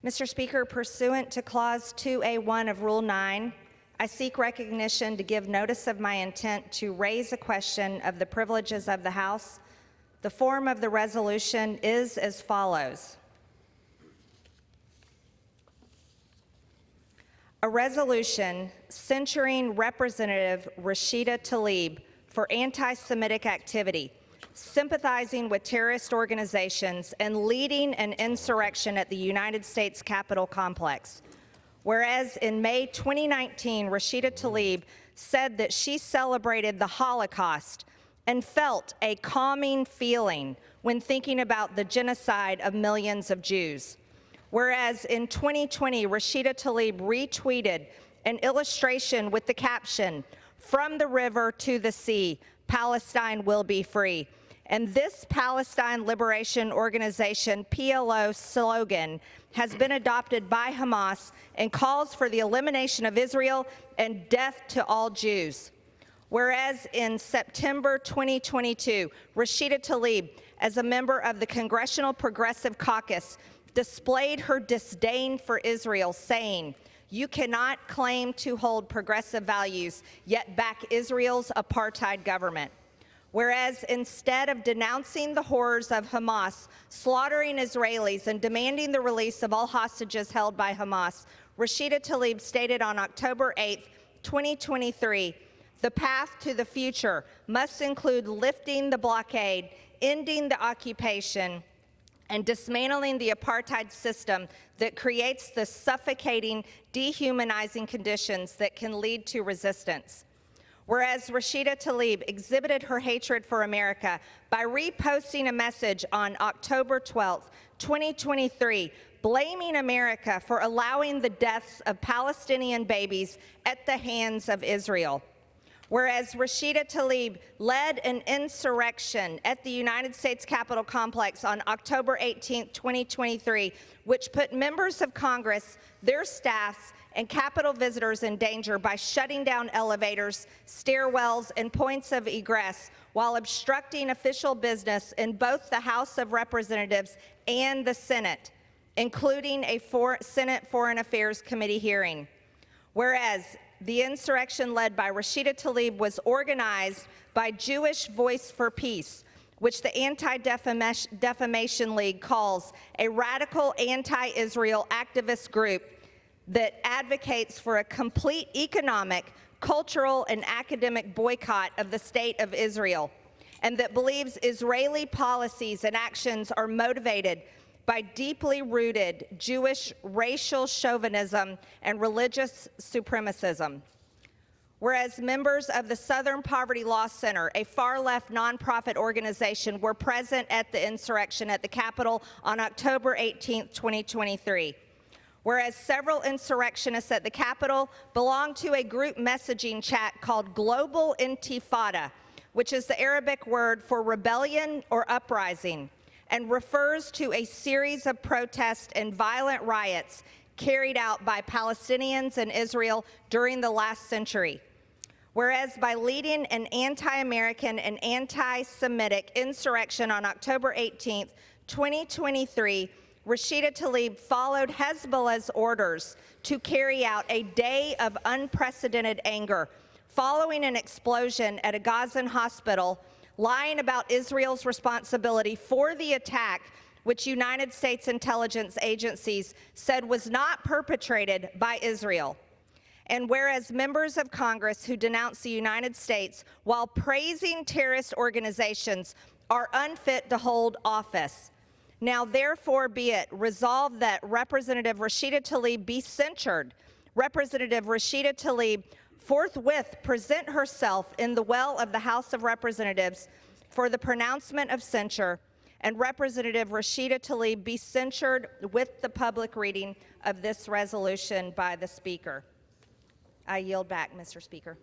Mr. Speaker, pursuant to Clause 2A1 of Rule 9, I seek recognition to give notice of my intent to raise a question of the privileges of the House. The form of the resolution is as follows. A resolution censuring Representative Rashida Tlaib for anti-Semitic activity, sympathizing with terrorist organizations, and leading an insurrection at the United States Capitol complex. Whereas in May 2019, Rashida Tlaib said that she celebrated the Holocaust and felt a calming feeling when thinking about the genocide of millions of Jews. Whereas in 2020, Rashida Tlaib retweeted an illustration with the caption, "From the river to the sea, Palestine will be free." And this Palestine Liberation Organization, PLO slogan, has been adopted by Hamas and calls for the elimination of Israel and death to all Jews. Whereas in September 2022, Rashida Tlaib, as a member of the Congressional Progressive Caucus, displayed her disdain for Israel, saying, "You cannot claim to hold progressive values, yet back Israel's apartheid government." Whereas instead of denouncing the horrors of Hamas, slaughtering Israelis, and demanding the release of all hostages held by Hamas, Rashida Tlaib stated on October 8, 2023, "The path to the future must include lifting the blockade, ending the occupation, and dismantling the apartheid system that creates the suffocating, dehumanizing conditions that can lead to resistance." Whereas Rashida Tlaib exhibited her hatred for America by reposting a message on October 12, 2023, blaming America for allowing the deaths of Palestinian babies at the hands of Israel. Whereas Rashida Tlaib led an insurrection at the United States Capitol complex on October 18, 2023, which put members of Congress, their staffs, and Capitol visitors in danger by shutting down elevators, stairwells, and points of egress while obstructing official business in both the House of Representatives and the Senate, including a Senate Foreign Affairs Committee hearing. Whereas the insurrection led by Rashida Tlaib was organized by Jewish Voice for Peace, which the Anti-Defamation League calls a radical anti-Israel activist group that advocates for a complete economic, cultural, and academic boycott of the state of Israel, and that believes Israeli policies and actions are motivated by deeply rooted Jewish racial chauvinism and religious supremacism. Whereas members of the Southern Poverty Law Center, a far-left nonprofit organization, were present at the insurrection at the Capitol on October 18, 2023. Whereas several insurrectionists at the Capitol belong to a group messaging chat called Global Intifada, which is the Arabic word for rebellion or uprising, and refers to a series of protests and violent riots carried out by Palestinians in Israel during the last century. Whereas by leading an anti-American and anti-Semitic insurrection on October 18, 2023, Rashida Tlaib followed Hezbollah's orders to carry out a day of unprecedented anger following an explosion at a Gazan hospital, lying about Israel's responsibility for the attack, which United States intelligence agencies said was not perpetrated by Israel. And whereas members of Congress who denounce the United States while praising terrorist organizations are unfit to hold office, now therefore be it resolved that Representative Rashida Tlaib be censured. Representative Rashida Tlaib forthwith present herself in the well of the House of Representatives for the pronouncement of censure, and Representative Rashida Tlaib be censured with the public reading of this resolution by the Speaker. I yield back, Mr. Speaker.